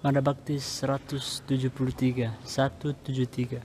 Anabaptis 173 173.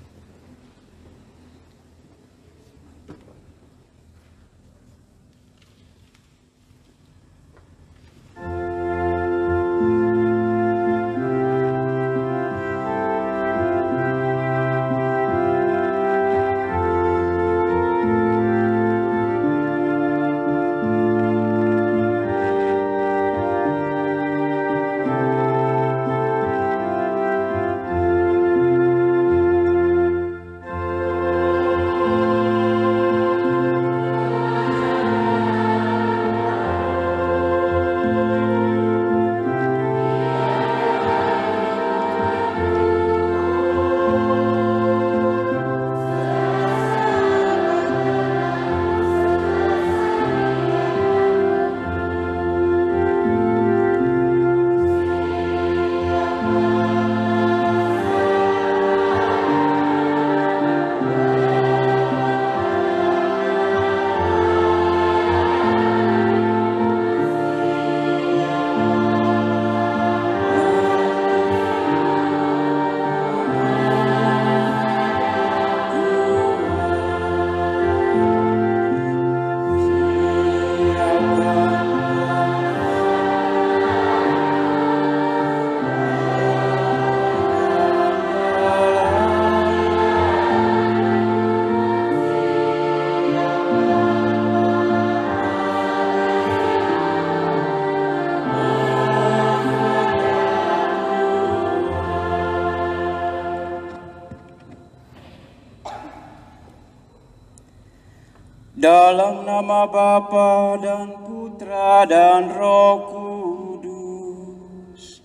Dalam nama Bapa dan Putra dan Roh Kudus.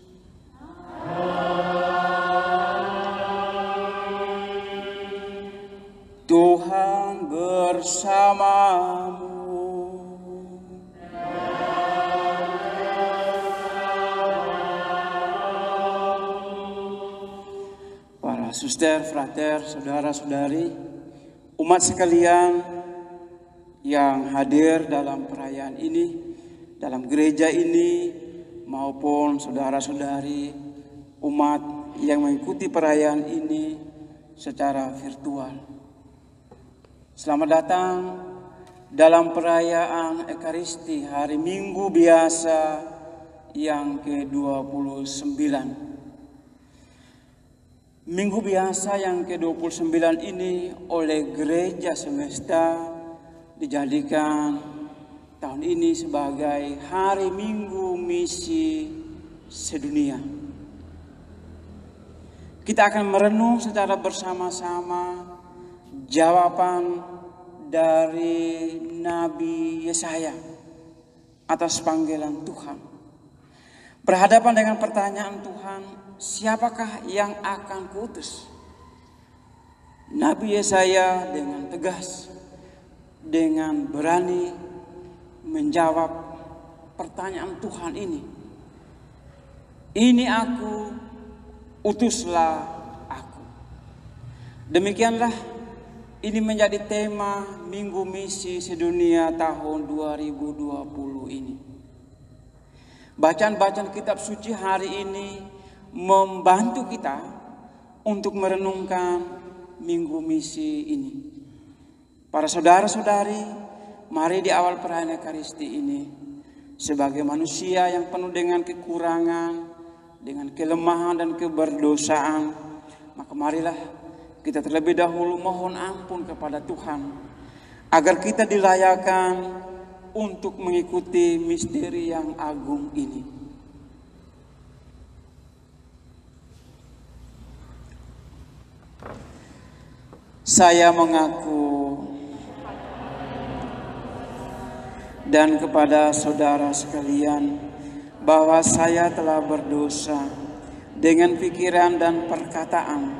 Tuhan bersamamu. Para suster, frater, saudara-saudari, umat sekalian yang hadir dalam perayaan ini, dalam gereja ini, maupun saudara-saudari umat yang mengikuti perayaan ini secara virtual. Selamat datang dalam perayaan Ekaristi hari Minggu biasa yang ke-29. Minggu biasa yang ke-29 ini oleh gereja semesta dijadikan tahun ini sebagai hari Minggu Misi Sedunia. Kita akan merenung secara bersama-sama jawaban dari Nabi Yesaya atas panggilan Tuhan. Berhadapan dengan pertanyaan Tuhan, siapakah yang akan kuutus? Nabi Yesaya dengan tegas, dengan berani menjawab pertanyaan Tuhan ini. Ini aku, utuslah aku. Demikianlah ini menjadi tema Minggu Misi Sedunia tahun 2020 ini. Bacaan-bacaan kitab suci hari ini membantu kita untuk merenungkan Minggu Misi ini. Para saudara-saudari, mari di awal perayaan Ekaristi ini, sebagai manusia yang penuh dengan kekurangan, dengan kelemahan dan keberdosaan, maka marilah kita terlebih dahulu mohon ampun kepada Tuhan, agar kita dilayakkan untuk mengikuti misteri yang agung ini. Saya mengaku dan kepada saudara sekalian bahwa saya telah berdosa dengan pikiran dan perkataan,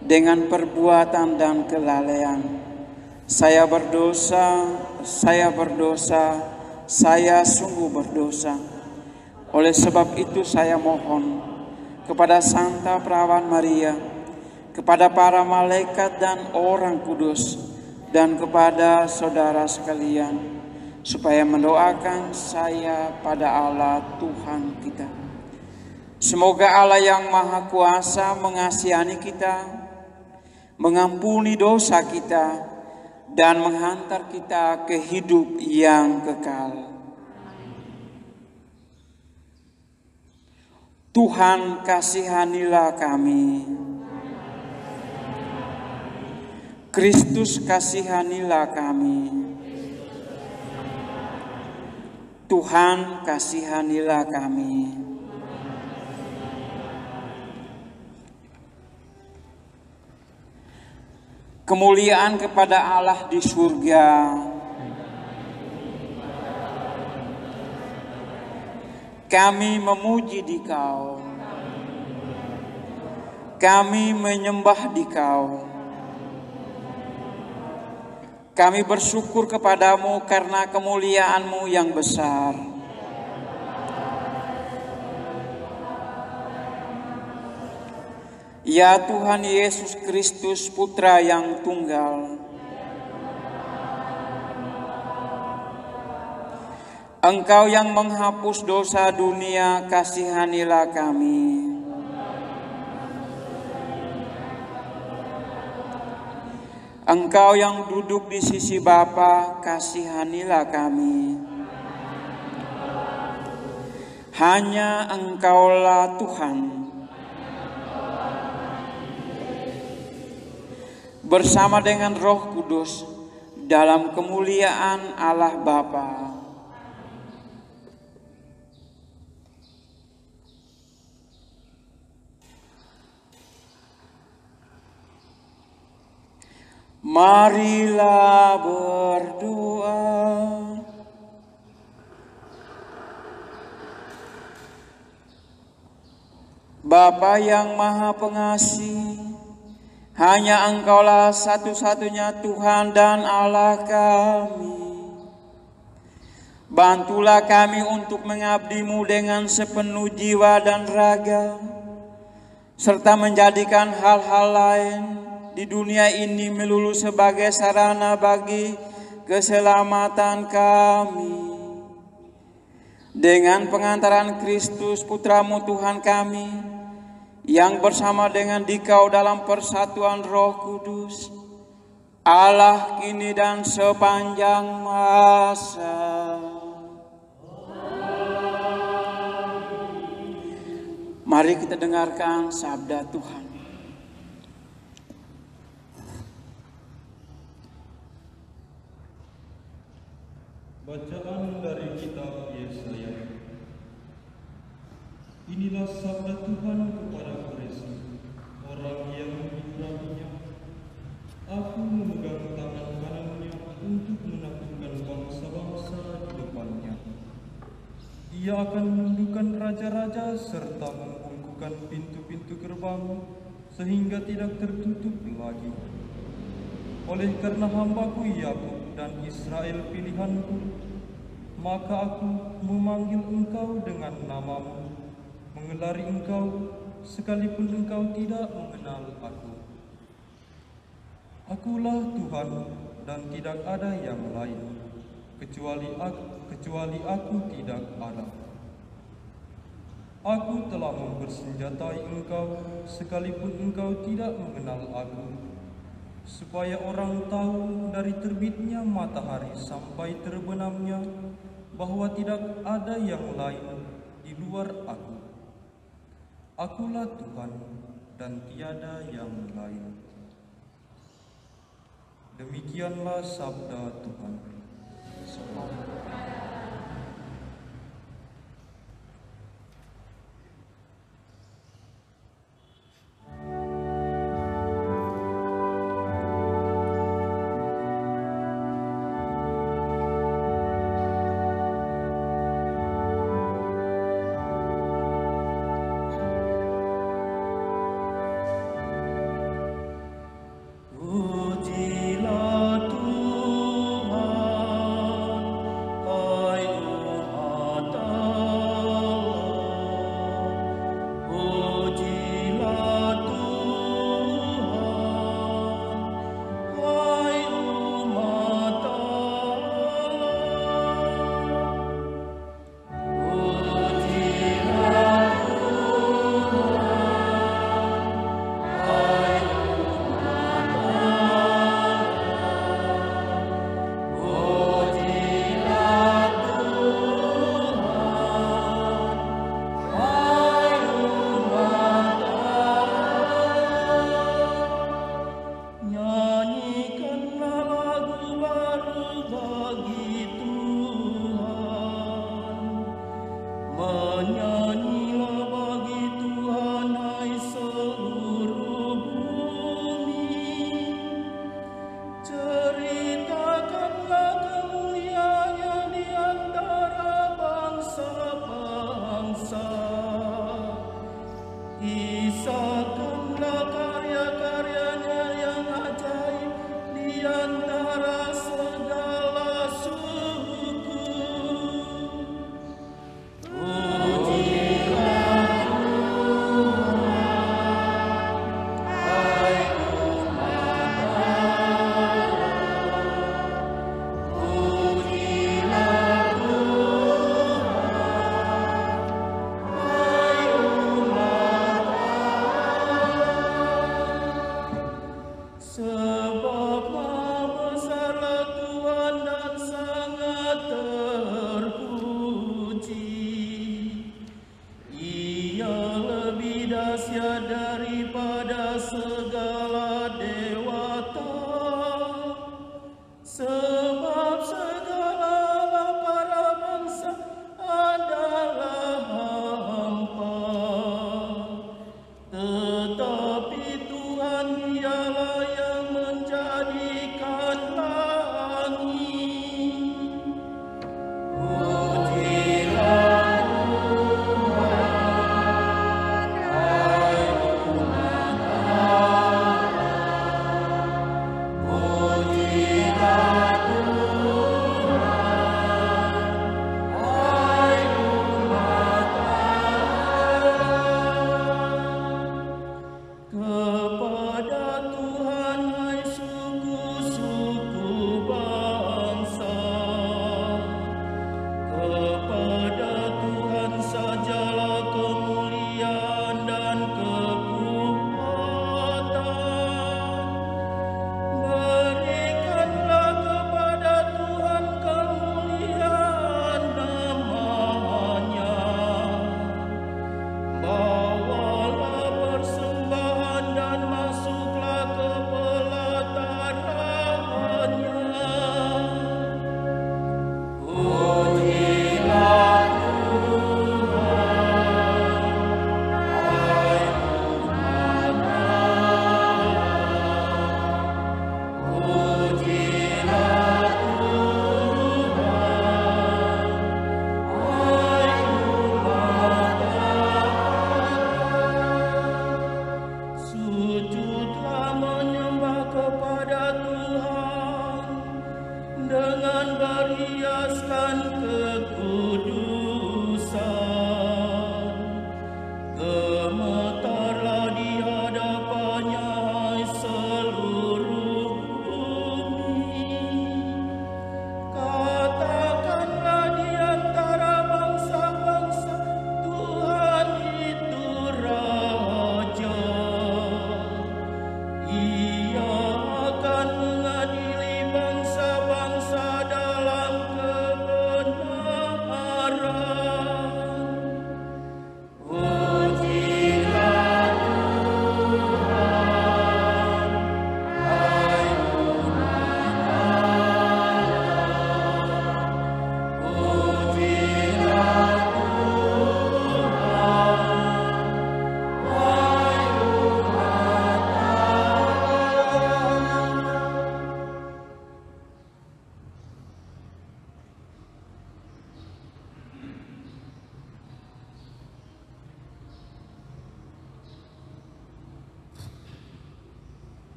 dengan perbuatan dan kelalaian. Saya berdosa, saya sungguh berdosa. Oleh sebab itu saya mohon kepada Santa Perawan Maria, kepada para malaikat dan orang kudus, dan kepada saudara sekalian, supaya mendoakan saya pada Allah Tuhan kita. Semoga Allah yang Maha Kuasa mengasihani kita, mengampuni dosa kita, dan menghantar kita ke hidup yang kekal. Tuhan, kasihanilah kami. Kristus, kasihanilah kami. Tuhan, kasihanilah kami. Kemuliaan kepada Allah di surga. Kami memuji Dikau. Kami menyembah Dikau. Kami bersyukur kepadamu karena kemuliaan-Mu yang besar. Ya Tuhan Yesus Kristus, Putra yang tunggal, Engkau yang menghapus dosa dunia, kasihanilah kami. Engkau yang duduk di sisi Bapa, kasihanilah kami. Hanya Engkaulah Tuhan. Bersama dengan Roh Kudus dalam kemuliaan Allah Bapa. Marilah berdoa. Bapa yang Maha Pengasih, hanya Engkaulah satu-satunya Tuhan dan Allah kami. Bantulah kami untuk mengabdi-Mu dengan sepenuh jiwa dan raga, serta menjadikan hal-hal lain di dunia ini melulu sebagai sarana bagi keselamatan kami. Dengan pengantaran Kristus Putra-Mu Tuhan kami, yang bersama dengan Dikau dalam persatuan Roh Kudus, Allah kini dan sepanjang masa. Mari kita dengarkan sabda Tuhan. Bacaan dari kitab Yesaya. Inilah sabda Tuhan kepada Koreshi, orang yang diurapinya. Aku memegang tangan kanannya untuk menaklukkan bangsa-bangsa di depannya. Ia akan menundukkan raja-raja serta membungkukkan pintu-pintu gerbang sehingga tidak tertutup lagi. Oleh karena hamba-Ku Yakub dan Israel pilihanku, maka aku memanggil engkau dengan namamu, mengelari engkau sekalipun engkau tidak mengenal aku. Akulah Tuhan dan tidak ada yang lain, kecuali aku tidak ada. Aku telah mempersenjatai engkau sekalipun engkau tidak mengenal aku, supaya orang tahu dari terbitnya matahari sampai terbenamnya bahwa tidak ada yang lain di luar aku. Akulah Tuhan dan tiada yang lain. Demikianlah sabda Tuhan. Pujilah Tuhan,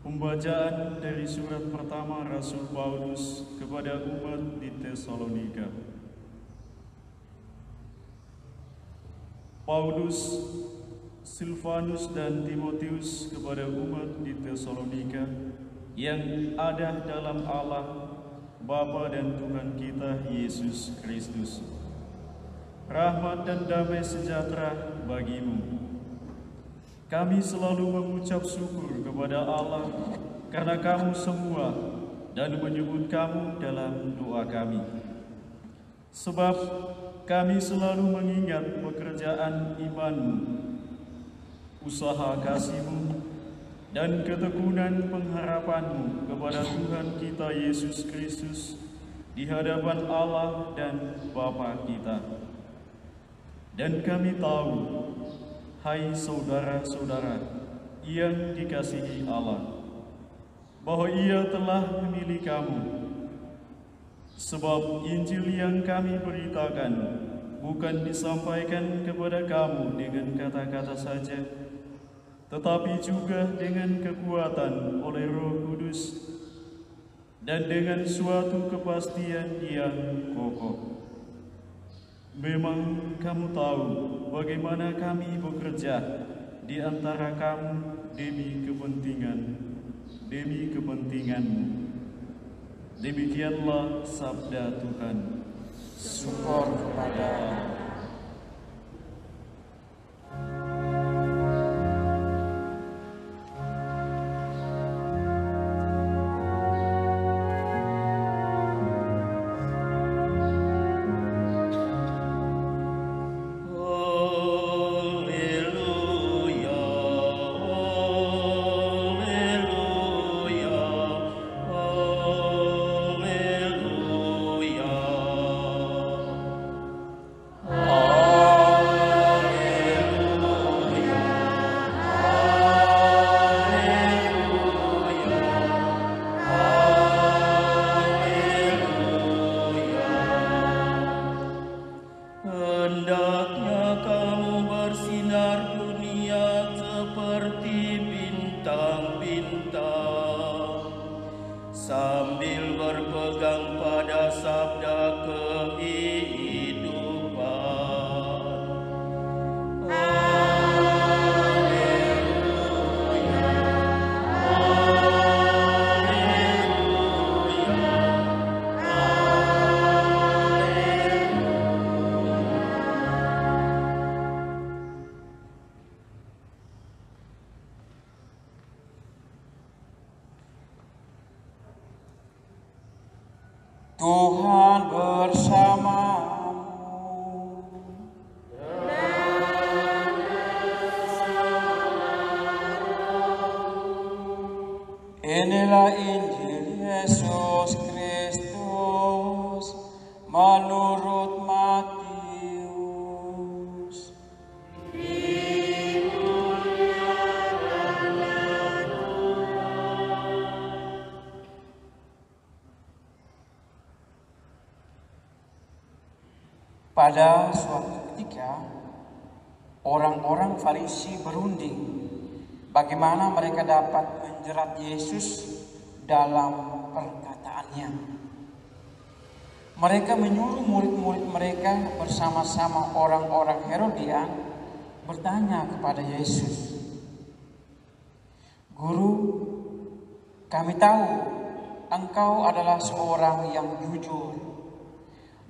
Pembacaan dari surat pertama Rasul Paulus kepada umat di Tesalonika. Paulus, Silvanus dan Timotius kepada umat di Tesalonika yang ada dalam Allah, Bapa dan Tuhan kita Yesus Kristus. Rahmat dan damai sejahtera bagimu. Kami selalu mengucap syukur kepada Allah karena kamu semua dan menyebut kamu dalam doa kami. Sebab kami selalu mengingat pekerjaan imanmu, usaha kasihmu, dan ketekunan pengharapanmu kepada Tuhan kita Yesus Kristus di hadapan Allah dan Bapa kita. Dan kami tahu, hai saudara-saudara yang dikasihi Allah, bahwa Ia telah memilih kamu. Sebab Injil yang kami beritakan bukan disampaikan kepada kamu dengan kata-kata saja, tetapi juga dengan kekuatan oleh Roh Kudus dan dengan suatu kepastian yang kokoh. Memang kamu tahu bagaimana kami bekerja di antara kamu demi kepentinganmu. Demikianlah sabda Tuhan. Syukur kepada Allah. Tuhan bersamamu. Inilah Injil Yesus Kristus menurut Matius. Pada suatu ketika, orang-orang Farisi berunding bagaimana mereka dapat menjerat Yesus dalam perkataannya. Mereka menyuruh murid-murid mereka bersama-sama orang-orang Herodian bertanya kepada Yesus, "Guru, kami tahu Engkau adalah seorang yang jujur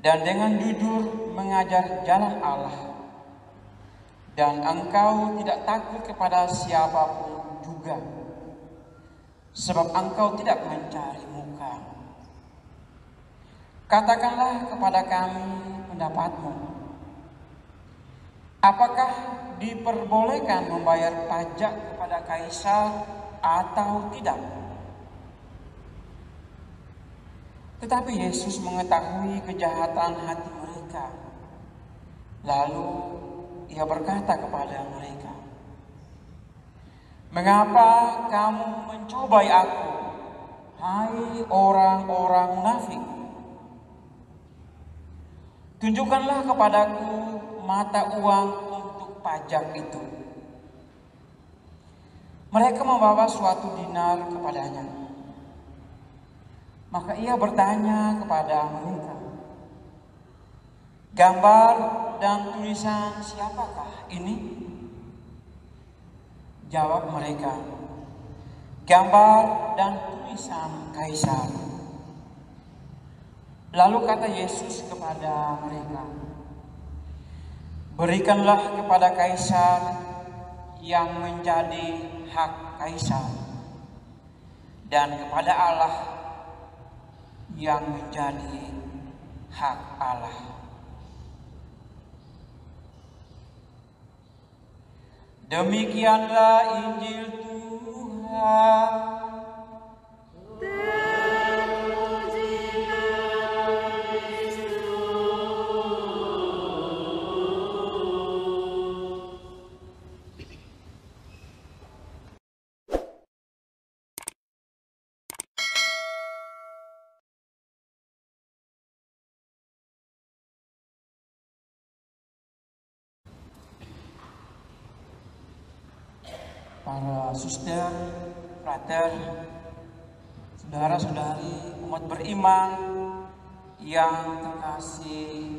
dan dengan jujur mengajar jalan Allah. Dan Engkau tidak takut kepada siapapun juga, sebab Engkau tidak mencari muka. Katakanlah kepada kami pendapatmu. Apakah diperbolehkan membayar pajak kepada Kaisar atau tidak?" Tetapi Yesus mengetahui kejahatan hati mereka. Lalu Ia berkata kepada mereka, "Mengapa kamu mencobai aku, hai orang-orang munafik? Tunjukkanlah kepadaku mata uang untuk pajak itu." Mereka membawa suatu dinar kepadanya. Maka ia bertanya kepada mereka, gambar dan tulisan siapakah ini? Jawab mereka, gambar dan tulisan Kaisar. Lalu kata Yesus kepada mereka, berikanlah kepada Kaisar yang menjadi hak Kaisar, dan kepada Allah yang menjadi hak Allah. Demikianlah Injil Tuhan. Para suster, frater, saudara-saudari, umat beriman yang terkasih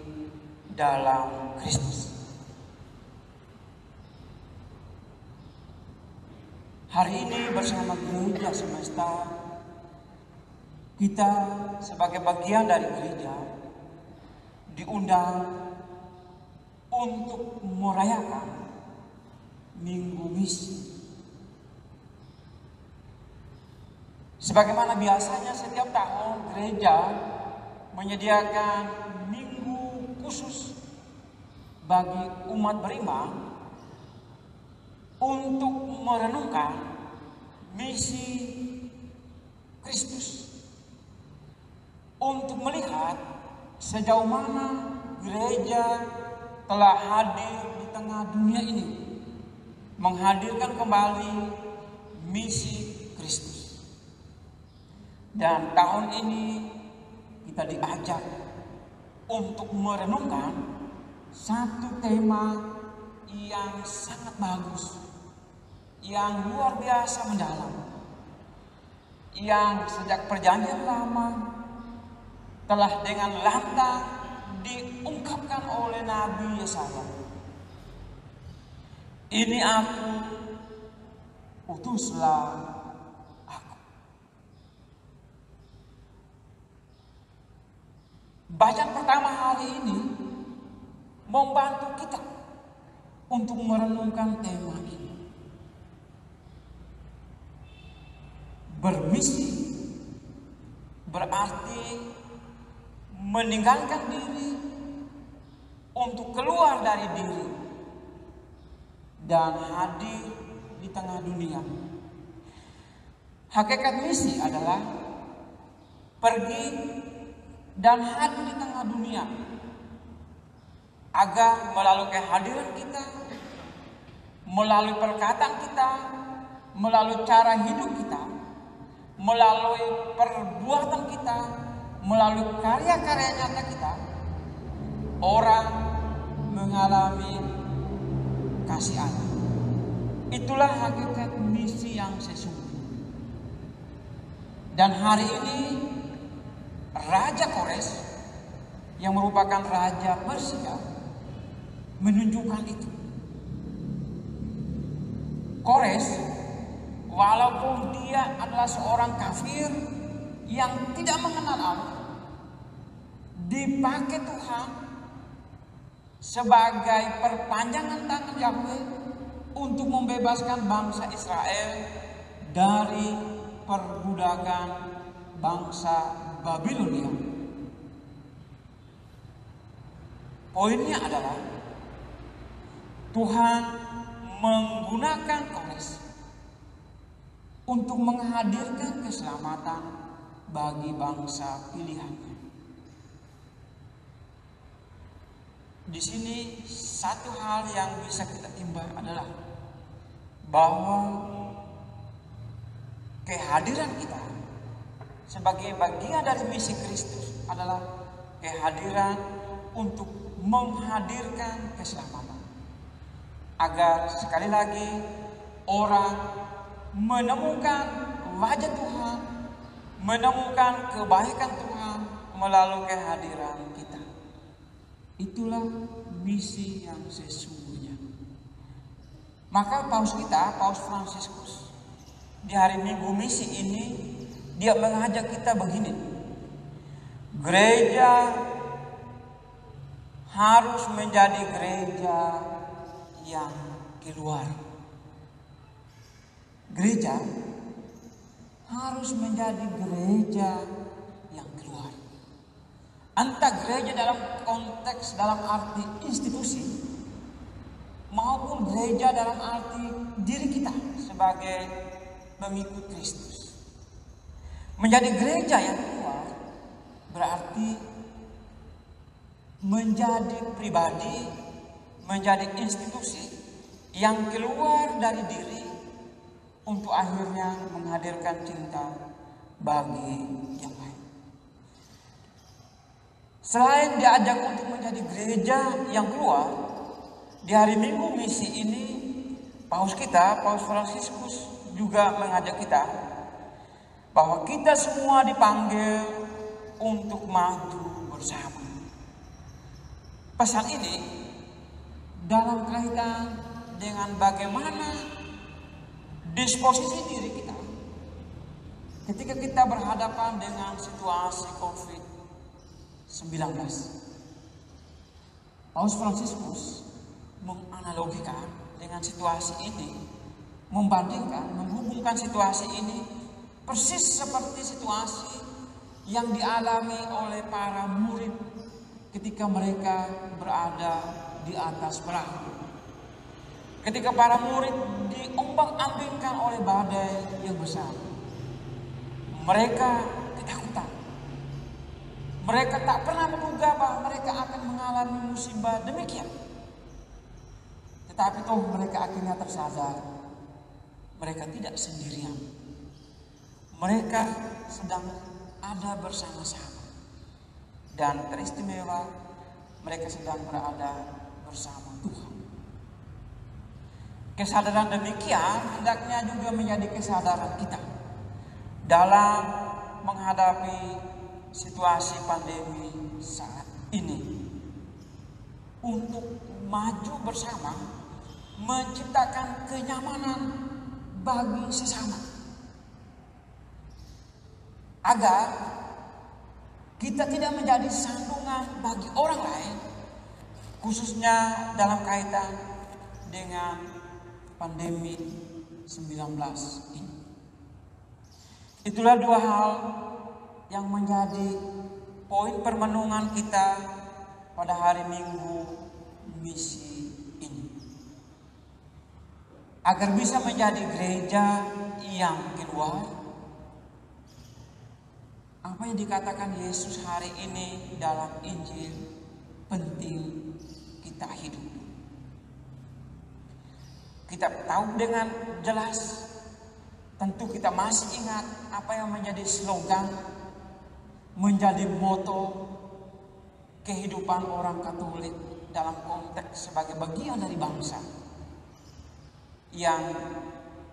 dalam Kristus. Hari ini bersama gereja semesta, kita sebagai bagian dari gereja diundang untuk merayakan Minggu Misi. Sebagaimana biasanya setiap tahun gereja menyediakan minggu khusus bagi umat beriman untuk merenungkan misi Kristus, untuk melihat sejauh mana gereja telah hadir di tengah dunia ini, menghadirkan kembali misi Kristus. Dan tahun ini kita diajak untuk merenungkan satu tema yang sangat bagus, yang luar biasa mendalam, yang sejak perjanjian lama telah dengan lantang diungkapkan oleh Nabi Yesaya. Ini aku, utuslah. Bacaan pertama hari ini membantu kita untuk merenungkan tema ini. Bermisi berarti meninggalkan diri untuk keluar dari diri dan hadir di tengah dunia. Hakikat misi adalah pergi dan hadir di tengah dunia, agar melalui kehadiran kita, melalui perkataan kita, melalui cara hidup kita, melalui perbuatan kita, melalui karya-karya nyata kita, orang mengalami kasih Allah. Itulah hakikat misi yang sesungguhnya. Dan hari ini Raja Kores yang merupakan Raja Persia menunjukkan itu. Kores, walaupun dia adalah seorang kafir yang tidak mengenal Allah, dipakai Tuhan sebagai perpanjangan tangan Yahweh untuk membebaskan bangsa Israel dari perbudakan bangsa Babilonia. Poinnya adalah Tuhan menggunakan Kores untuk menghadirkan keselamatan bagi bangsa pilihannya. Di sini satu hal yang bisa kita timbang adalah bahwa kehadiran kita sebagai bagian dari misi Kristus adalah kehadiran untuk menghadirkan keselamatan, agar sekali lagi orang menemukan wajah Tuhan, menemukan kebaikan Tuhan melalui kehadiran kita. Itulah misi yang sesungguhnya. Maka Paus Fransiskus, di hari Minggu misi ini, dia mengajak kita begini. Gereja harus menjadi gereja yang keluar. Gereja harus menjadi gereja yang keluar. Entah gereja dalam konteks, dalam arti institusi, maupun gereja dalam arti diri kita sebagai pengikut Kristus. Menjadi gereja yang keluar berarti menjadi pribadi, menjadi institusi yang keluar dari diri untuk akhirnya menghadirkan cinta bagi yang lain. Selain diajak untuk menjadi gereja yang keluar, di hari Minggu misi ini Paus Fransiskus juga mengajak kita bahwa kita semua dipanggil untuk maju bersama. Pesan ini dalam kaitan dengan bagaimana disposisi diri kita ketika kita berhadapan dengan situasi COVID-19. Paus Fransiskus menganalogikan dengan situasi ini, menghubungkan situasi ini persis seperti situasi yang dialami oleh para murid ketika mereka berada di atas perahu. Ketika para murid diombang-ambingkan oleh badai yang besar, mereka ketakutan. Mereka tak pernah menduga bahwa mereka akan mengalami musibah demikian. Tetapi toh mereka akhirnya tersadar, mereka tidak sendirian. Mereka sedang ada bersama-sama. Dan teristimewa, mereka sedang berada bersama Tuhan. Kesadaran demikian hendaknya juga menjadi kesadaran kita dalam menghadapi situasi pandemi saat ini. Untuk maju bersama, menciptakan kenyamanan bagi sesama. Agar kita tidak menjadi sandungan bagi orang lain, khususnya dalam kaitan dengan pandemi 19 ini. Itulah dua hal yang menjadi poin permenungan kita pada hari Minggu misi ini. Agar bisa menjadi gereja yang keluar, apa yang dikatakan Yesus hari ini dalam Injil penting kita hidup. Kita tahu dengan jelas, tentu kita masih ingat apa yang menjadi slogan, menjadi moto kehidupan orang Katolik dalam konteks sebagai bagian dari bangsa yang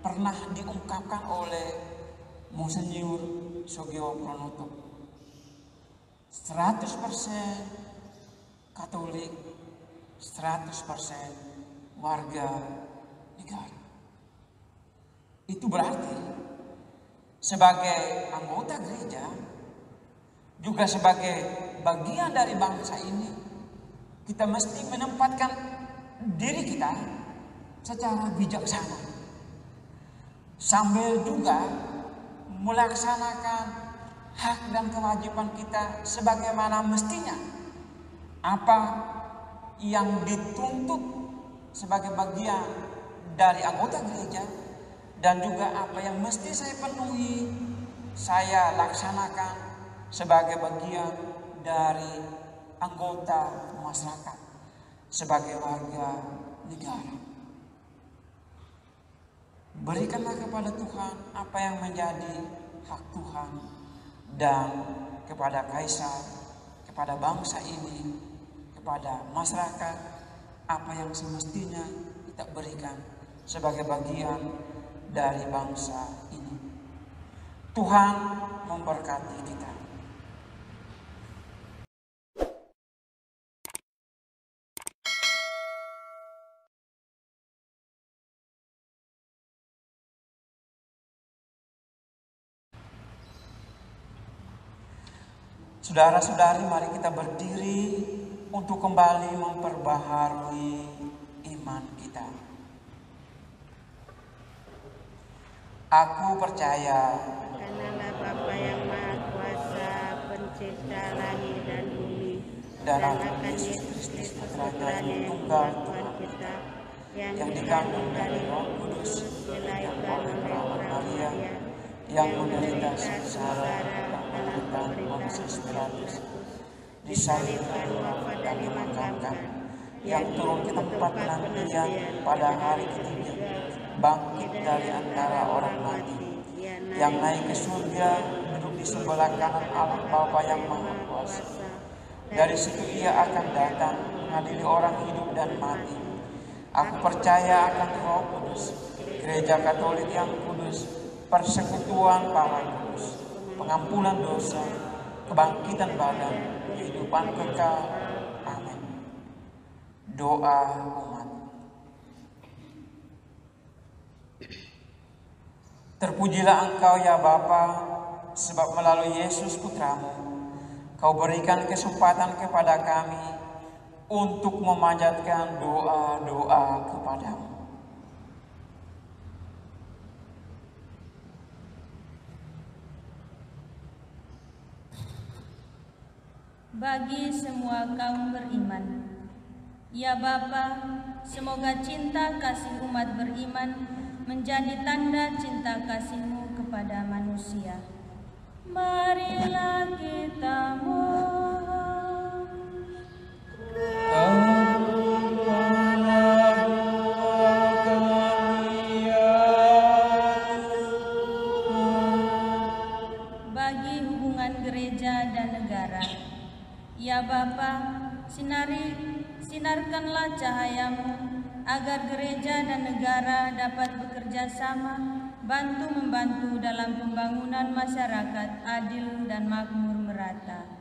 pernah diungkapkan oleh Monsinyur Sugio Pranoto. 100% Katolik, 100% warga negara. Itu berarti sebagai anggota gereja, juga sebagai bagian dari bangsa ini, kita mesti menempatkan diri kita secara bijaksana, sambil juga melaksanakan hak dan kewajiban kita sebagaimana mestinya. Apa yang dituntut sebagai bagian dari anggota gereja, dan juga apa yang mesti saya penuhi, saya laksanakan sebagai bagian dari anggota masyarakat, sebagai warga negara. Berikanlah kepada Tuhan apa yang menjadi hak Tuhan, dan kepada Kaisar, kepada bangsa ini, kepada masyarakat, apa yang semestinya kita berikan sebagai bagian dari bangsa ini. Tuhan memberkati kita. Saudara-saudari, mari kita berdiri untuk kembali memperbaharui iman kita. Aku percaya Karena Bapa yang Maha Kuasa, Pencipta langit dan bumi, dan dan akan akan Yesus Yesus Kristus Kristus putranya yang Putranya yang tunggal Tuhan kita, yang dikandung dari Roh Kudus, dilahirkan oleh Perawan Maria, Maria, yang menderita sengsara dalam pemerintahan Pontius Pilatus, disalibkan, wafat dan dimakamkan, yang turun ke tempat penantian pada hari ketiga, bangkit dari antara orang mati, yang naik ke surga, duduk di sebelah kanan Allah Bapa yang Maha Kuasa. Dari situ ia akan datang mengadili orang hidup dan mati. Aku percaya akan Roh Kudus, Gereja Katolik yang kudus, persekutuan para kudus, pengampunan dosa, kebangkitan badan, kehidupan kekal. Amin. Doa umat. Terpujilah Engkau ya Bapa, sebab melalui Yesus Putramu, Kau berikan kesempatan kepada kami untuk memanjatkan doa-doa kepadamu. Bagi semua kaum beriman, ya Bapa, semoga cinta kasih umat beriman menjadi tanda cinta kasih-Mu kepada manusia. Marilah kita mohon. Bagi hubungan gereja dan negara, ya Bapa, sinarkanlah cahaya-Mu agar gereja dan negara dapat bekerja sama, bantu-membantu dalam pembangunan masyarakat adil dan makmur merata.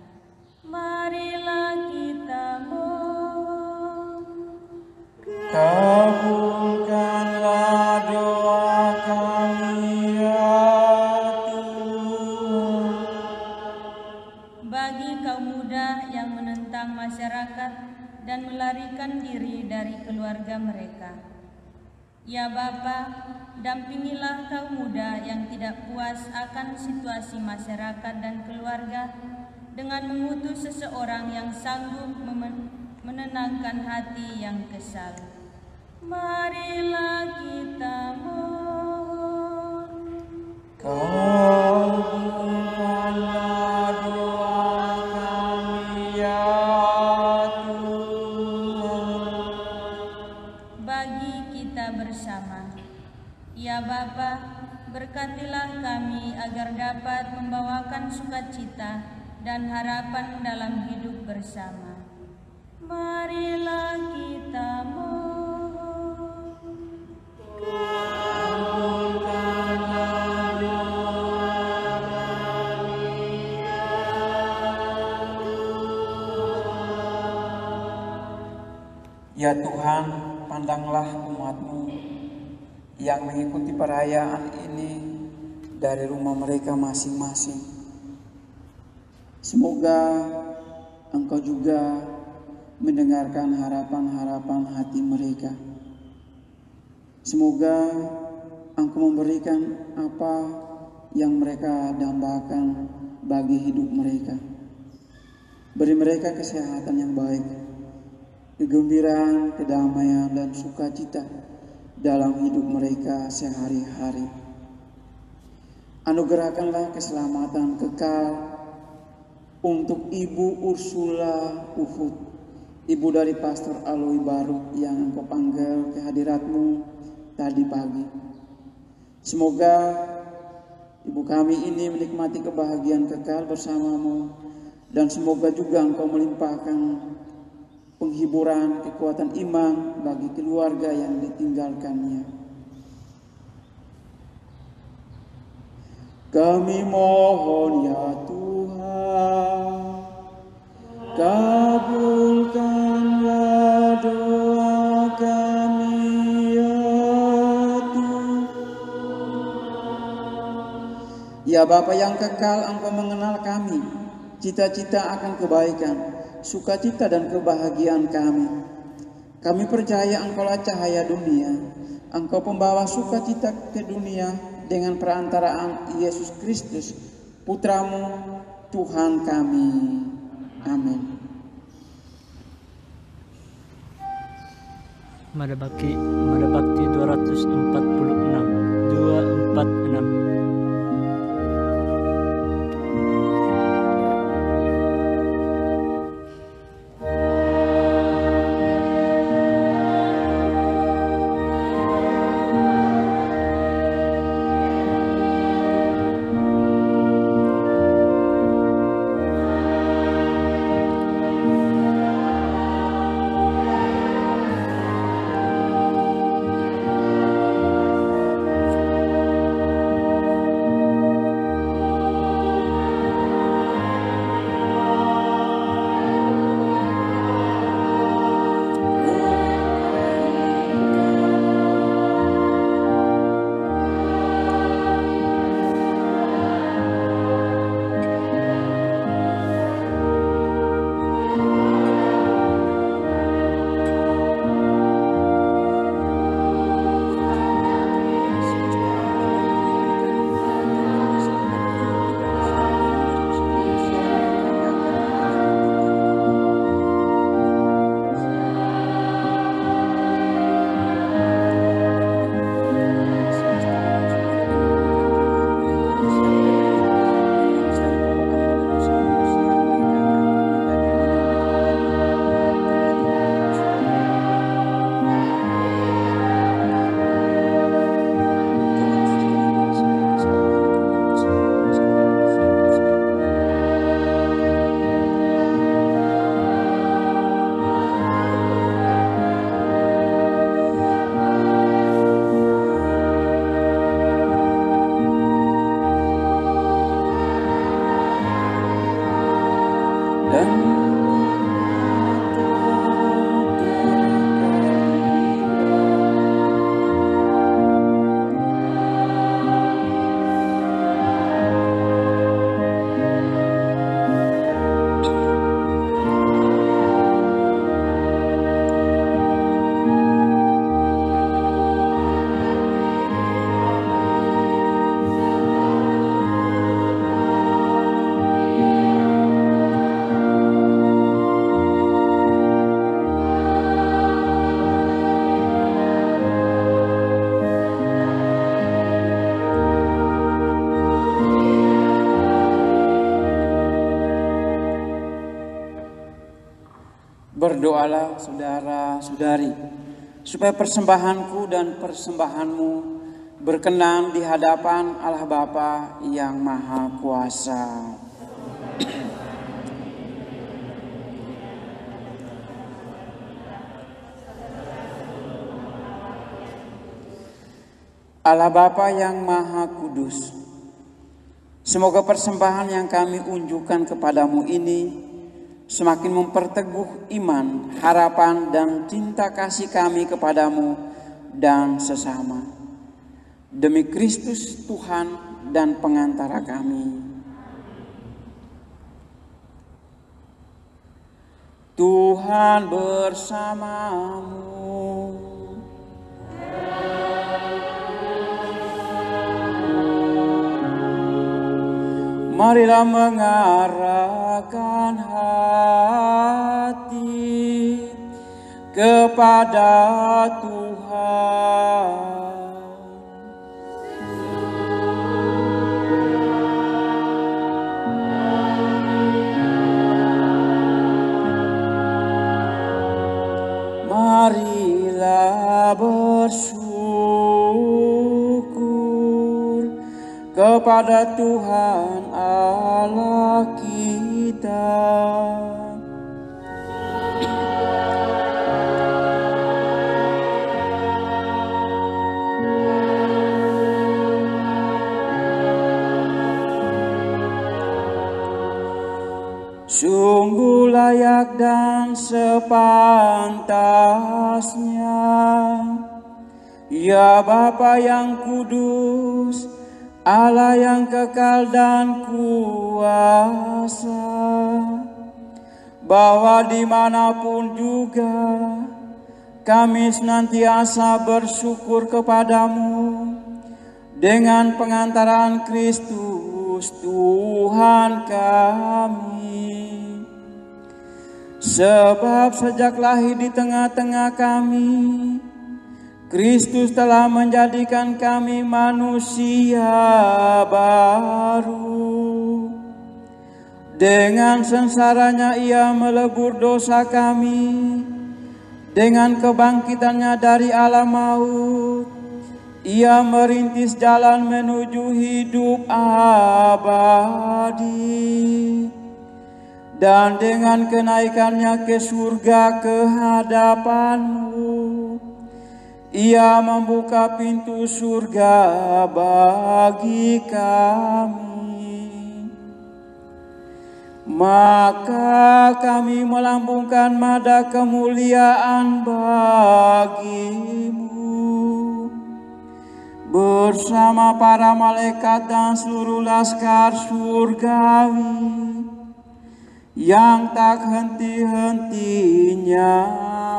Marilah kita mohon. Kabulkanlah doa kami ya Tuhan. Bagi kaum muda yang menentang masyarakat dan melarikan diri dari keluarga mereka, ya Bapa, dampingilah kaum muda yang tidak puas akan situasi masyarakat dan keluarga dengan mengutus seseorang yang sanggup menenangkan hati yang kesal. Marilah kita mohon. Kabulkanlah doa kami ya Tuhan. Bagi kita bersama, ya Bapa, berkatilah kami agar dapat membawakan sukacita dan harapan dalam hidup bersama. Marilah kita mohon. Kabulkanlah doa kami ya Tuhan. Ya Tuhan, pandanglah umat-Mu yang mengikuti perayaan ini dari rumah mereka masing-masing. Semoga Engkau juga mendengarkan harapan-harapan hati mereka. Semoga Engkau memberikan apa yang mereka dambakan bagi hidup mereka. Beri mereka kesehatan yang baik, kegembiraan, kedamaian, dan sukacita dalam hidup mereka sehari-hari. Anugerahkanlah keselamatan kekal untuk Ibu Ursula Uhud, ibu dari Pastor Aloi Baru yang Engkau panggil ke hadirat-Mu tadi pagi. Semoga ibu kami ini menikmati kebahagiaan kekal bersama-Mu, dan semoga juga Engkau melimpahkan penghiburan, kekuatan iman bagi keluarga yang ditinggalkannya. Kami mohon ya Tuhan, kabulkanlah doa kami ya Tuhan. Ya Bapa yang kekal, Engkau mengenal kami, cita-cita akan kebaikan, sukacita dan kebahagiaan kami. Kami percaya Engkaulah cahaya dunia, Engkau pembawa sukacita ke dunia dengan perantaraan Yesus Kristus, Putramu, Tuhan kami. Amin. Madabakti 246. Berdoalah saudara-saudari, supaya persembahanku dan persembahanmu berkenan di hadapan Allah Bapa yang Maha Kuasa. Allah Bapa yang Maha Kudus, semoga persembahan yang kami unjukkan kepadamu ini semakin memperteguh iman, harapan, dan cinta kasih kami kepadamu dan sesama. Demi Kristus Tuhan dan pengantara kami. Tuhan bersamamu. Marilah mengarahkan hati kepada Tuhan. Marilah bersyukur kepada Tuhan Allah kita. layak dan sepantasnya. Ya Bapa yang kudus, Allah yang kekal dan kuasa, bahwa dimanapun juga kami senantiasa bersyukur kepadamu dengan pengantaran Kristus Tuhan kami. Sebab sejak lahir di tengah-tengah kami, Kristus telah menjadikan kami manusia baru. Dengan sengsaranya Ia melebur dosa kami, dengan kebangkitannya dari alam maut, Ia merintis jalan menuju hidup abadi. Dan dengan kenaikannya ke surga kehadapan-Mu, Ia membuka pintu surga bagi kami. Maka kami melambungkan nada kemuliaan bagi-Mu bersama para malaikat dan seluruh laskar surgawi yang tak henti-hentinya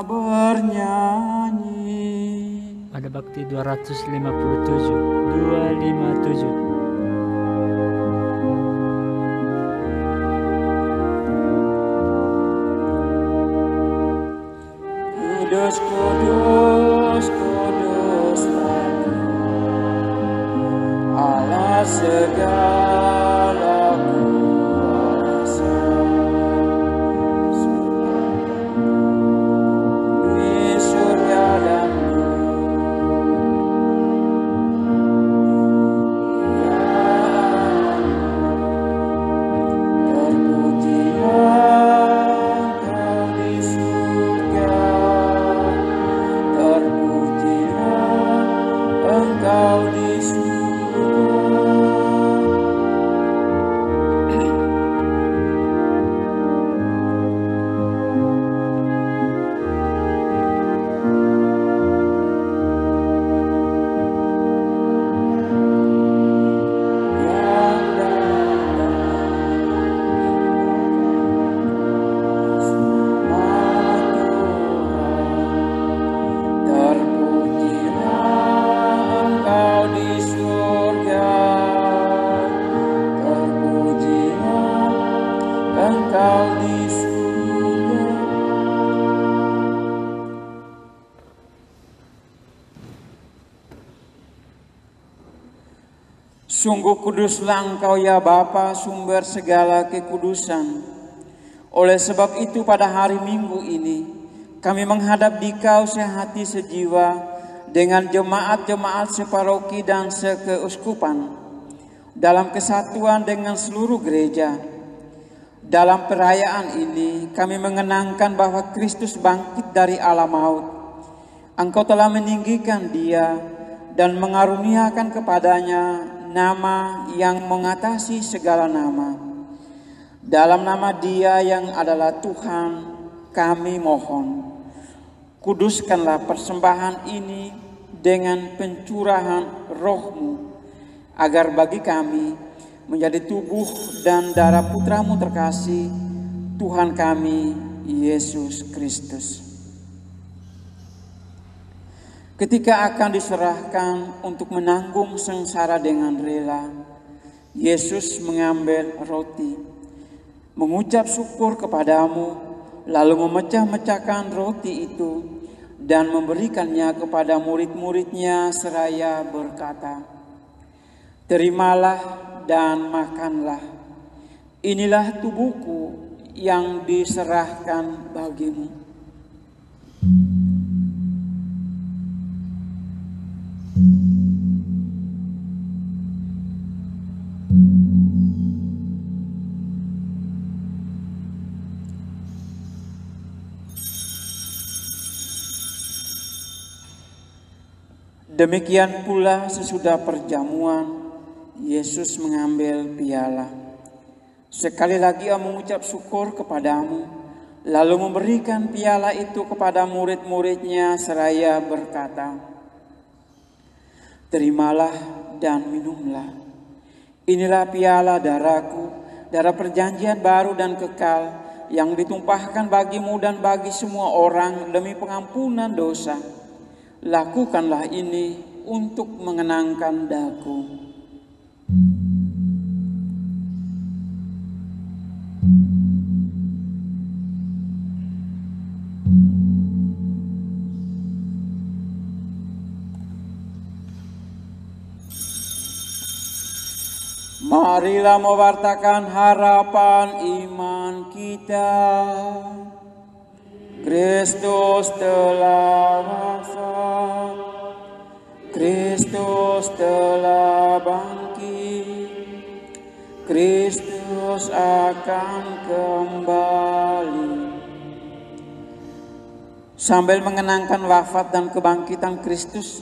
bernyanyi. Pada bakti 257. Kudus, kudus, kudus Bapa, Allah segala kuasa. Di surga dan sungguh kuduslah Engkau ya Bapa, sumber segala kekudusan. Oleh sebab itu pada hari Minggu ini kami menghadap Dikau sehati sejiwa dengan jemaat-jemaat separoki dan sekeuskupan dalam kesatuan dengan seluruh gereja. Dalam perayaan ini kami mengenangkan bahwa Kristus bangkit dari alam maut. Engkau telah meninggikan Dia dan mengaruniakan kepadanya nama yang mengatasi segala nama. Dalam nama Dia yang adalah Tuhan, kami mohon, kuduskanlah persembahan ini dengan pencurahan Roh-Mu, agar bagi kami menjadi tubuh dan darah Putra-Mu terkasih, Tuhan kami, Yesus Kristus. Ketika akan diserahkan untuk menanggung sengsara dengan rela, Yesus mengambil roti, mengucap syukur kepadamu, lalu memecah-mecahkan roti itu dan memberikannya kepada murid-muridnya seraya berkata, "Terimalah dan makanlah, inilah tubuhku yang diserahkan bagimu." Demikian pula sesudah perjamuan, Yesus mengambil piala. Sekali lagi Ia mengucap syukur kepadamu, lalu memberikan piala itu kepada murid-muridnya seraya berkata, "Terimalah dan minumlah. Inilah piala darahku, darah perjanjian baru dan kekal, yang ditumpahkan bagimu dan bagi semua orang demi pengampunan dosa. Lakukanlah ini untuk mengenangkan daku." Marilah mewartakan harapan iman kita. Kristus telah wafat, Kristus telah bangkit, Kristus akan kembali. Sambil mengenangkan wafat dan kebangkitan Kristus,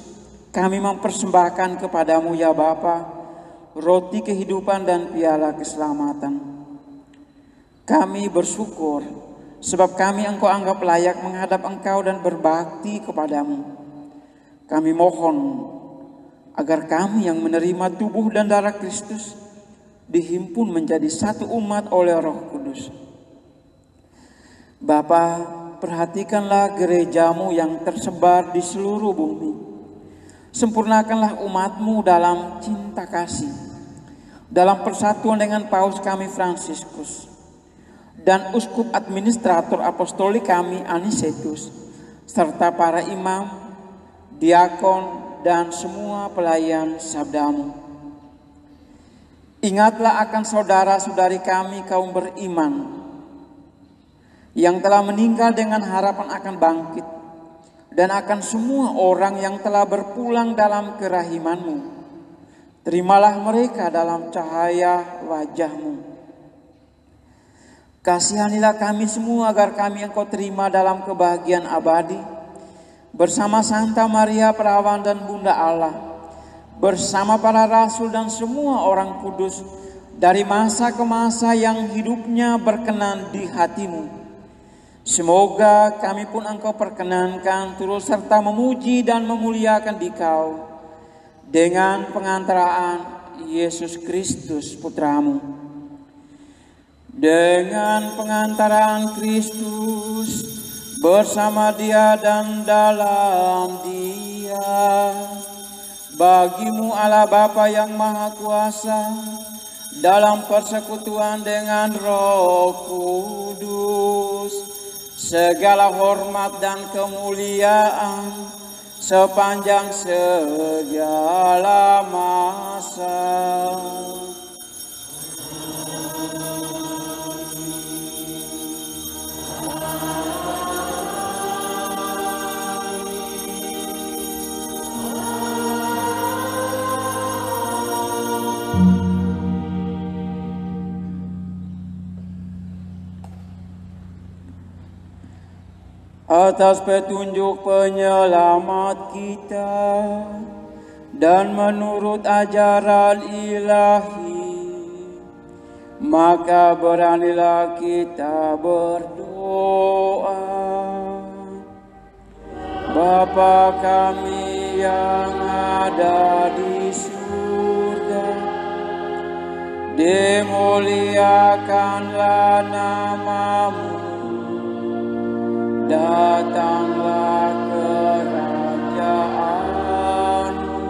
kami mempersembahkan kepadamu ya Bapa, roti kehidupan dan piala keselamatan. Kami bersyukur sebab kami Engkau anggap layak menghadap Engkau dan berbakti kepadamu. Kami mohon agar kami yang menerima tubuh dan darah Kristus dihimpun menjadi satu umat oleh Roh Kudus. Bapa, perhatikanlah gerejamu yang tersebar di seluruh bumi. Sempurnakanlah umatmu dalam cinta kasih, dalam persatuan dengan Paus kami Fransiskus dan uskup administrator apostolik kami Anicetus, serta para imam, diakon, dan semua pelayan sabdamu. Ingatlah akan saudara-saudari kami kaum beriman yang telah meninggal dengan harapan akan bangkit, dan akan semua orang yang telah berpulang dalam kerahiman-Mu. Terimalah mereka dalam cahaya wajah-Mu. Kasihanilah kami semua agar kami Engkau terima dalam kebahagiaan abadi, bersama Santa Maria Perawan dan Bunda Allah, bersama para rasul dan semua orang kudus, dari masa ke masa yang hidupnya berkenan di hati-Mu. Semoga kami pun Engkau perkenankan turut serta memuji dan memuliakan Dikau dengan pengantaraan Yesus Kristus Putra-Mu. Dengan pengantaraan Kristus, bersama Dia dan dalam Dia, bagi-Mu Allah Bapa yang Maha Kuasa, dalam persekutuan dengan Roh Kudus, segala hormat dan kemuliaan sepanjang segala masa. Atas petunjuk penyelamat kita dan menurut ajaran ilahi, maka beranilah kita berdoa. Bapa kami yang ada di surga, dimuliakanlah nama-Mu. Datanglah kerajaan-Mu,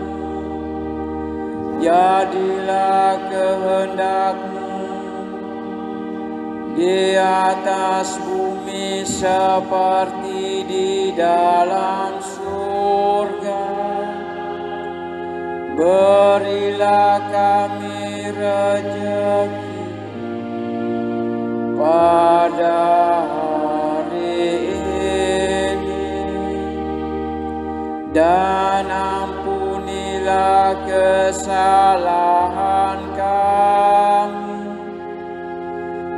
jadilah kehendak-Mu di atas bumi seperti di dalam surga. Berilah kami rezeki pada dan ampunilah kesalahan kami,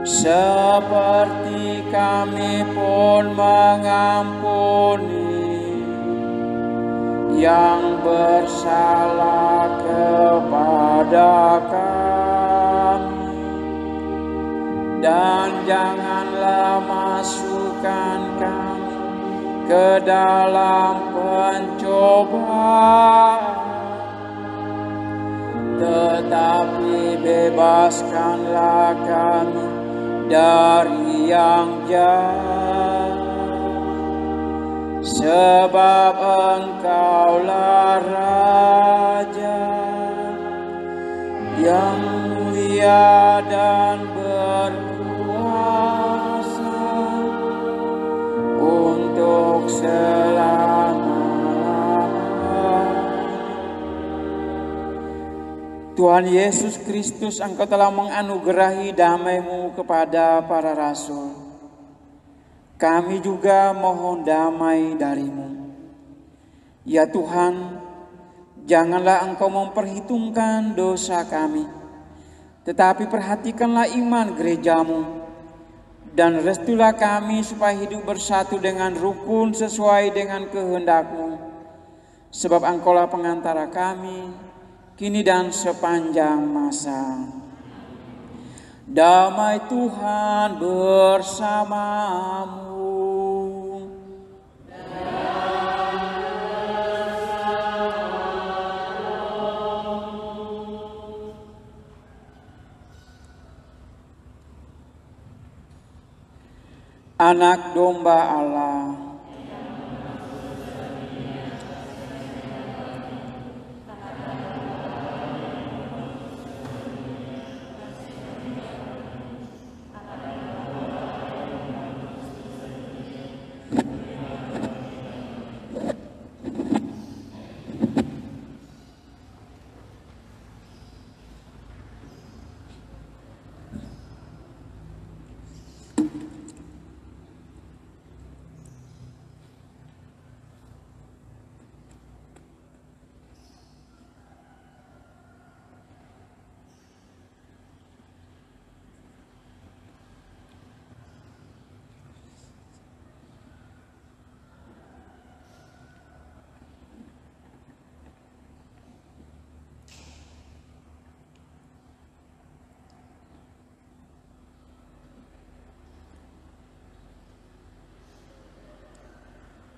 seperti kami pun mengampuni yang bersalah kepada kami. Dan janganlah masuk bebaskan kami ke dalam pencobaan, tetapi bebaskanlah kami dari yang jahat. Sebab Engkaulah Raja yang mulia dan berkuasa untuk selama-lamanya. Tuhan Yesus Kristus, Engkau telah menganugerahi damai-Mu kepada para rasul. Kami juga mohon damai dari-Mu. Ya Tuhan, janganlah Engkau memperhitungkan dosa kami, tetapi perhatikanlah iman gereja-Mu, dan restulah kami supaya hidup bersatu dengan rukun sesuai dengan kehendak-Mu. Sebab Engkaulah pengantara kami, kini dan sepanjang masa. Damai Tuhan bersamamu. Anak domba Allah,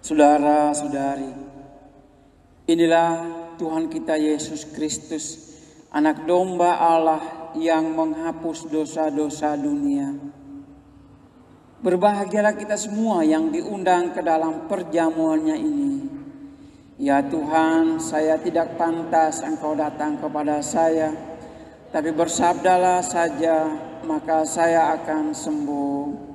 saudara-saudari, inilah Tuhan kita Yesus Kristus, Anak domba Allah yang menghapus dosa-dosa dunia. Berbahagialah kita semua yang diundang ke dalam perjamuannya ini. Ya Tuhan, saya tidak pantas Engkau datang kepada saya, tapi bersabdalah saja, maka saya akan sembuh.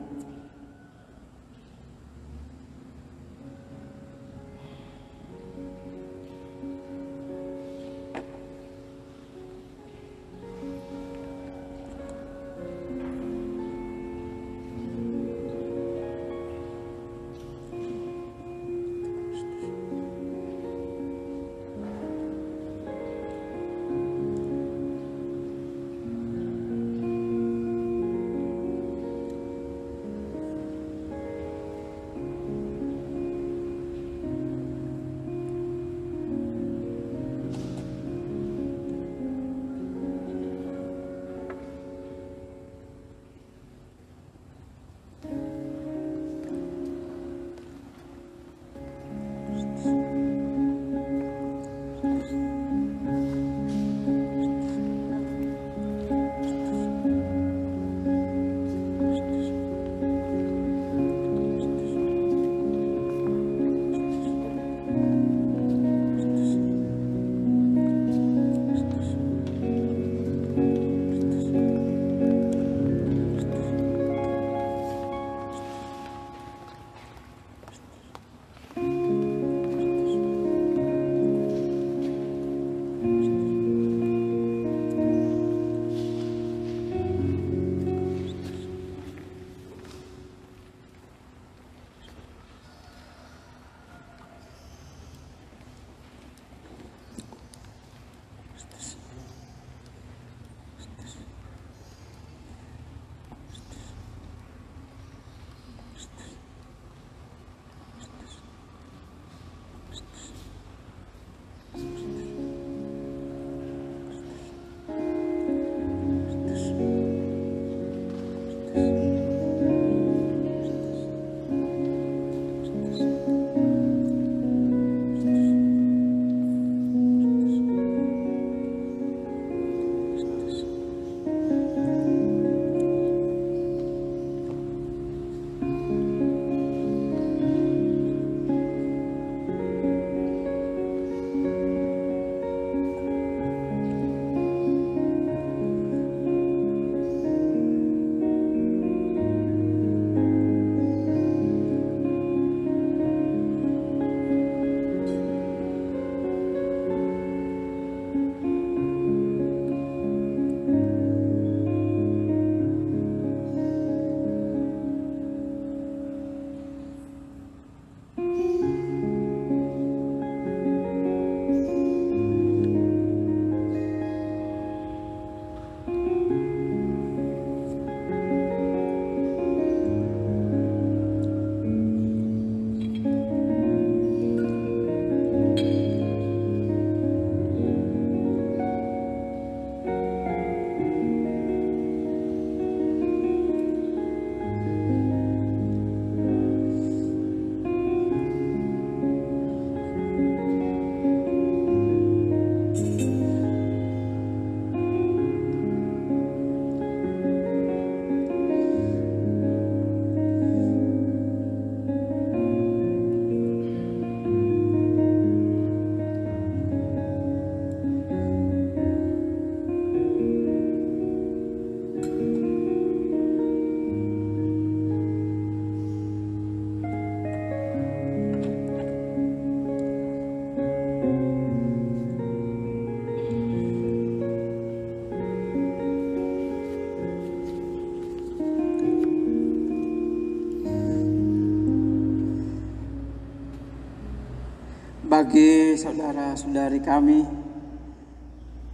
bagi saudara-saudari kami,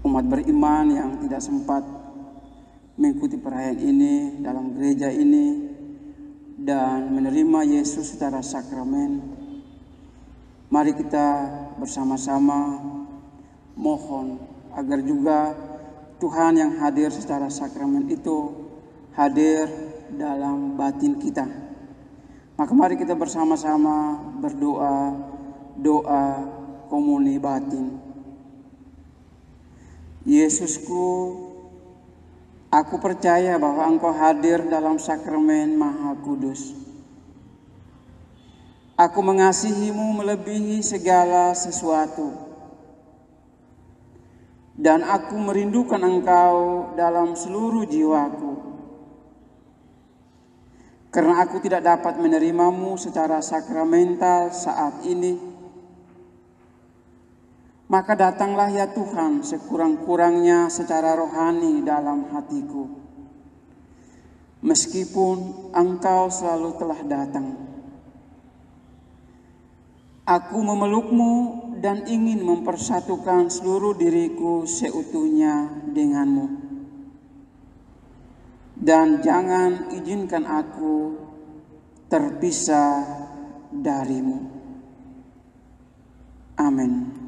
umat beriman yang tidak sempat mengikuti perayaan ini dalam gereja ini dan menerima Yesus secara sakramen, mari kita bersama-sama mohon agar juga Tuhan yang hadir secara sakramen itu hadir dalam batin kita. Maka mari kita bersama-sama berdoa, doa komuni batin. Yesusku, aku percaya bahwa Engkau hadir dalam sakramen Maha Kudus. Aku mengasihi-Mu melebihi segala sesuatu. Dan aku merindukan Engkau dalam seluruh jiwaku. Karena aku tidak dapat menerimamu secara sakramental saat ini, maka datanglah ya Tuhan sekurang-kurangnya secara rohani dalam hatiku. Meskipun Engkau selalu telah datang. Aku memelukmu dan ingin mempersatukan seluruh diriku seutuhnya denganmu. Dan jangan izinkan aku terpisah darimu. Amin.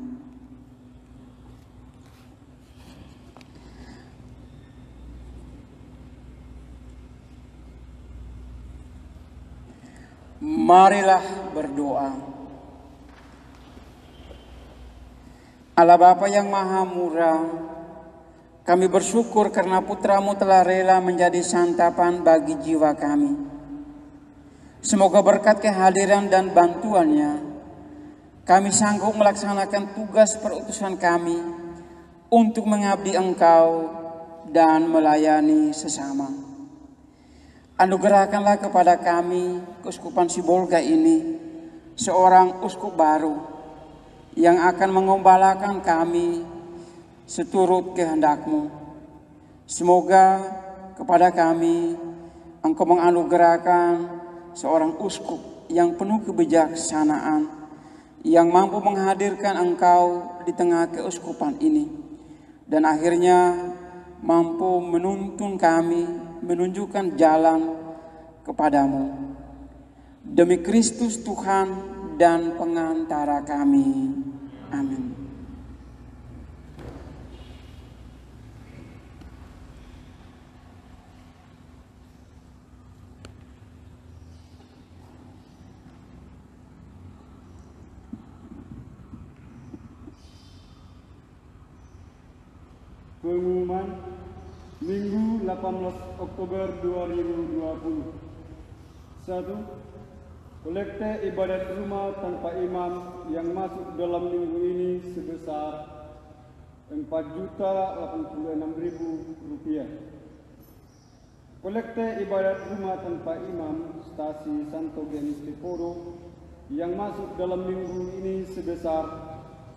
Marilah berdoa. Allah Bapa yang Maha Murah, kami bersyukur karena Putra-Mu telah rela menjadi santapan bagi jiwa kami. Semoga berkat kehadiran dan bantuannya, kami sanggup melaksanakan tugas perutusan kami untuk mengabdi Engkau dan melayani sesama. Anugerahkanlah kepada kami, Keuskupan Sibolga ini, seorang uskup baru yang akan mengombalakan kami seturut kehendak-Mu. Semoga kepada kami Engkau menganugerahkan seorang uskup yang penuh kebijaksanaan, yang mampu menghadirkan Engkau di tengah keuskupan ini, dan akhirnya mampu menuntun kami, menunjukkan jalan kepadamu. Demi Kristus Tuhan dan pengantara kami. Amin. Pengumuman Minggu 18 Oktober 2020. 1. Kolekte ibadat rumah tanpa imam yang masuk dalam minggu ini sebesar Rp4.086.000. Kolekte ibadat rumah tanpa imam stasi Santo Genis Teporo yang masuk dalam minggu ini sebesar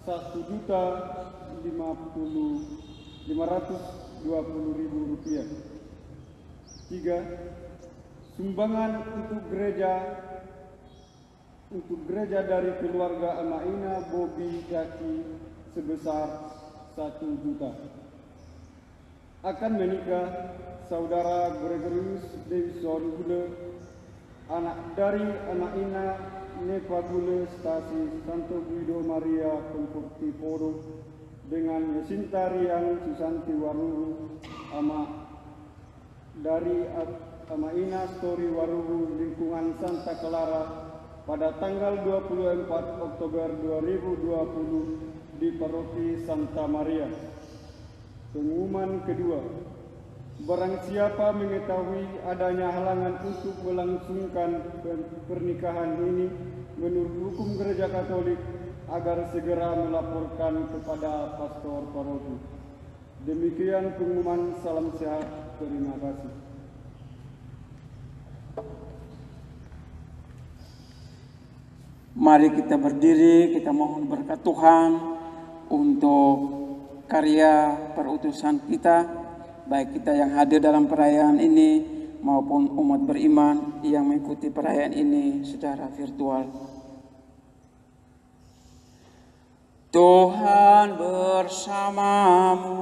Rp1.520.000. 3. Sumbangan untuk gereja dari keluarga Amaina Bobi Daki sebesar 1 juta. Akan menikah Saudara Gregorius Davison Gule, anak dari Amaina Nepa Gule stasi Santo Guido Maria Penkurti Poro, dengan Yasinta Riang Susanti Waruru dari Amaina Story Waruru lingkungan Santa Clara pada tanggal 24 Oktober 2020 di Paroki Santa Maria. Pengumuman kedua, barang siapa mengetahui adanya halangan untuk melangsungkan pernikahan ini menurut hukum Gereja Katolik, agar segera melaporkan kepada pastor paroki. Demikian pengumuman. Salam sehat. Terima kasih. Mari kita berdiri, kita mohon berkat Tuhan untuk karya perutusan kita, baik kita yang hadir dalam perayaan ini maupun umat beriman yang mengikuti perayaan ini secara virtual. Tuhan bersamamu.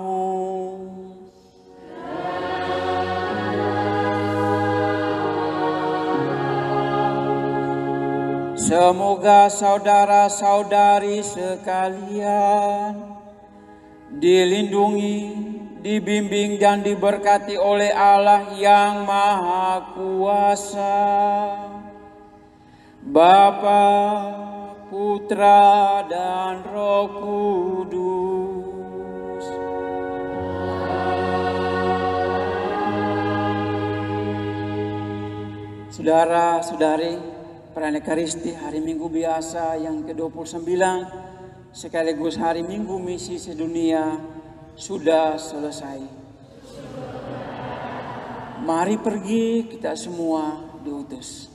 Semoga saudara-saudari sekalian dilindungi, dibimbing dan diberkati oleh Allah yang Maha Kuasa, Bapa, Putra, dan Roh Kudus. Saudara-saudari, perayaan Ekaristi hari Minggu biasa yang ke-29 sekaligus hari Minggu misi sedunia sudah selesai. Mari pergi, kita semua diutus.